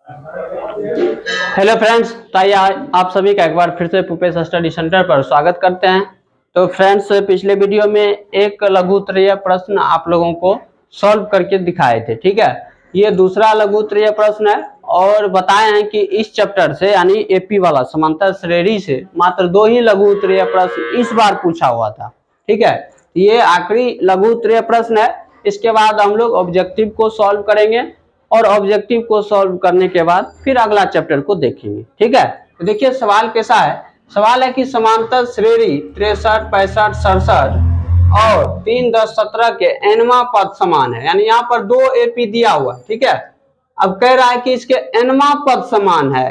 Hello friends, तो आइए आप सभी का एक बार फिर से भूपेश स्टडी सेंटर पर स्वागत करते हैं। तो फ्रेंड्स, पिछले वीडियो में एक लघु उत्तरीय प्रश्न आप लोगों को सॉल्व करके दिखाए थे। ठीक है, ये दूसरा लघु उत्तरीय प्रश्न है और बताए हैं कि इस चैप्टर से यानी एपी वाला समांतर श्रेणी से मात्र 2 ही लघु उत्तरीय प्रश्न इस बार पूछा हुआ था। ठीक है, ये आखिरी लघु उत्तरीय प्रश्न है। इसके बाद हम लोग ऑब्जेक्टिव को सॉल्व करेंगे और ऑब्जेक्टिव को सॉल्व करने के बाद फिर अगला चैप्टर को देखेंगे। ठीक है, तो देखिए सवाल कैसा है। सवाल है कि समांतर श्रेणी 63, 65, 67 और 3, 10, 17 के एनवा पद समान है। यानी यहाँ पर 2 एपी दिया हुआ। ठीक है, अब कह रहा है कि इसके एनवा पद समान है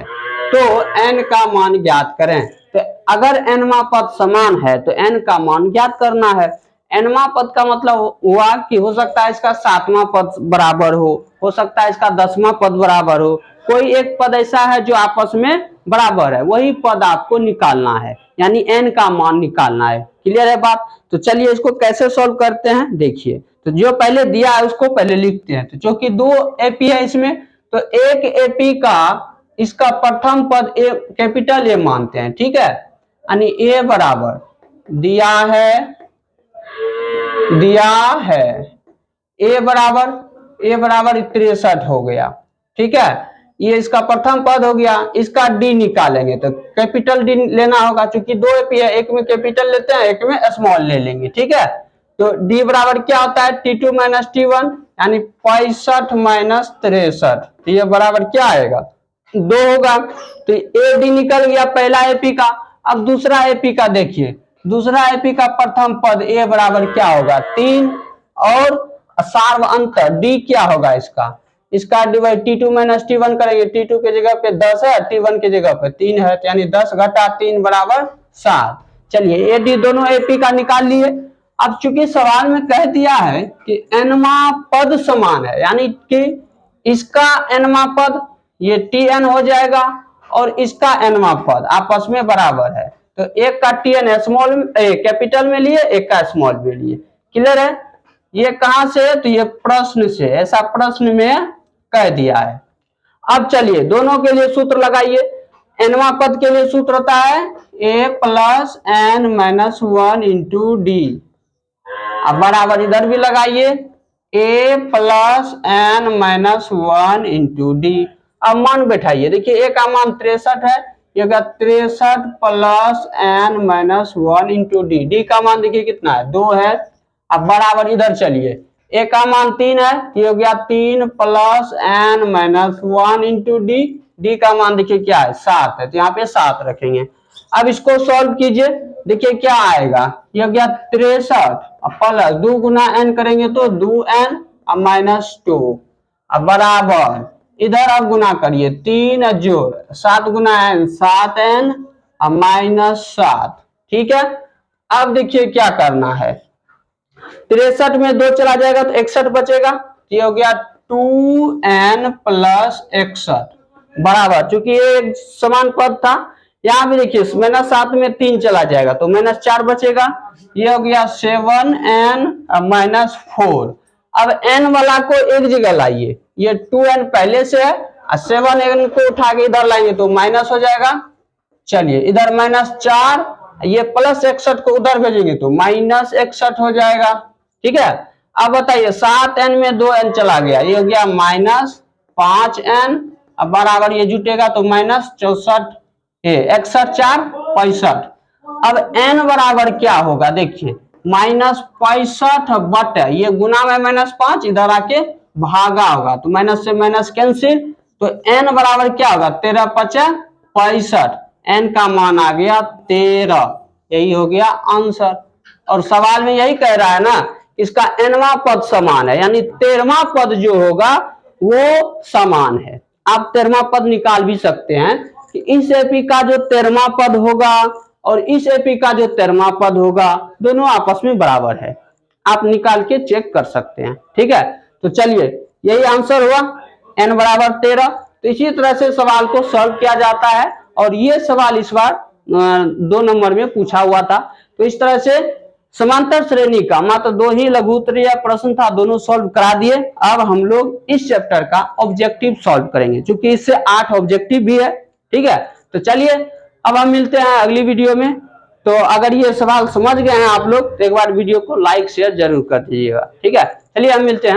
तो एन का मान ज्ञात करें। तो अगर एनवा पद समान है तो एन का मान ज्ञात करना है। एनवा पद का मतलब हुआ कि हो सकता है इसका 7वां पद बराबर हो सकता है इसका 10वां पद बराबर हो। कोई एक पद ऐसा है जो आपस में बराबर है, वही पद आपको निकालना है, यानी एन का मान निकालना है। क्लियर है बात? तो चलिए इसको कैसे सॉल्व करते हैं देखिए। तो जो पहले दिया है उसको पहले लिखते हैं। तो जो कि 2 एपी है इसमें, तो एक एपी का इसका प्रथम पद कैपिटल ए मानते हैं। ठीक है, यानी ए बराबर दिया है ए बराबर 63 हो गया। ठीक है, ये इसका प्रथम पद हो गया। इसका डी निकालेंगे तो कैपिटल डी लेना होगा, क्योंकि 2 एपी है, एक में कैपिटल लेते हैं, एक में स्मॉल ले लेंगे। ठीक है, तो डी बराबर क्या होता है T2 माइनस T1, यानी 65 माइनस 63। तो ये बराबर क्या आएगा 2 होगा। तो ए डी निकल गया पहला एपी का। अब दूसरा एपी का देखिए, दूसरा एपी का प्रथम पद ए बराबर क्या होगा 3 और सार्व अंतर डी क्या होगा इसका डिवाइड T2 माइनस T1 करेंगे। T2 के जगह पे 10 है, T1 के जगह पे 3 है, तो यानी 10 घटा 3 बराबर 7। चलिए ए डी दोनों एपी का निकाल लिए। अब चूंकि सवाल में कह दिया है कि एनवा पद समान है, यानी कि इसका एनवा पद ये Tn हो जाएगा और इसका एनवा पद आपस में बराबर है। तो एक का Tn स्मॉल कैपिटल में लिए, एक का स्मॉल में लिए। क्लियर है? ये कहां से? तो ये प्रश्न से, ऐसा प्रश्न में कह दिया है। अब चलिए दोनों के लिए सूत्र लगाइए। एनवा पद के लिए सूत्र होता है a plus n minus 1 into d. अब बराबर इधर भी लगाइए a plus n minus 1 into d. अब मान बैठाइए। देखिए a का मान 63 है, ये 63 plus n minus 1 into d. D का मान देखिए कितना है 2 है। अब बराबर इधर चलिए, ए का मान 3 है, ये हो गया 3 plus n minus 1 into d. D का मान देखिए क्या है 7 है, तो यहाँ पे 7 रखेंगे। अब इसको सॉल्व कीजिए, देखिए क्या आएगा, ये हो गया 63 प्लस 2 गुना एन करेंगे तो 2n और माइनस 2। अब बराबर इधर अब गुना करिए, 3 जोड़ 7 गुना एन 7n और माइनस 7। ठीक है, अब देखिए क्या करना है। 63 में 2 चला जाएगा तो 61 बचेगा। ये हो गया 2n प्लस 61 बराबर, चूंकि ये एक समान पद था। यहाँ भी देखिए माइनस 7 में 3 चला जाएगा तो माइनस 4 बचेगा। ये हो गया 7n माइनस 4। अब n वाला को एक जगह लाइए, ये 2n पहले से है और 7n को उठा के इधर लाएंगे तो माइनस हो जाएगा। चलिए इधर माइनस 4, ये प्लस 61 को उधर भेजेंगे तो माइनस 61 हो जाएगा। ठीक है, अब बताइए 7n में 2n चला गया, ये हो गया माइनस 5n। अब बराबर ये जुटेगा तो माइनस 64, 61 4 65। अब n बराबर क्या होगा देखिए, माइनस 65 बट ये गुना में माइनस 5 इधर आके भागा होगा तो माइनस से माइनस कैंसिल। तो n बराबर क्या होगा 13 5 65। n का मान आ गया 13, यही हो गया आंसर। और सवाल में यही कह रहा है ना, इसका nवां पद समान है, यानी 13वां पद जो होगा वो समान है। आप 13वां पद निकाल भी सकते हैं कि इस एपी का जो 13वां पद होगा और इस एपी का जो 13वां पद होगा दोनों आपस में बराबर है। आप निकाल के चेक कर सकते हैं। ठीक है, तो चलिए यही आंसर हुआ, n बराबर 13। तो इसी तरह से सवाल को सॉल्व किया जाता है और ये सवाल इस बार 2 नंबर में पूछा हुआ था। तो इस तरह से समांतर श्रेणी का मात्र 2 ही लघु उत्तरीय प्रश्न था, दोनों सॉल्व करा दिए। अब हम लोग इस चैप्टर का ऑब्जेक्टिव सॉल्व करेंगे, क्योंकि इससे 8 ऑब्जेक्टिव भी है। ठीक है, तो चलिए अब हम मिलते हैं अगली वीडियो में। तो अगर ये सवाल समझ गए हैं आप लोग तो एक बार वीडियो को लाइक शेयर जरूर कर दीजिएगा। ठीक है, चलिए हम मिलते हैं।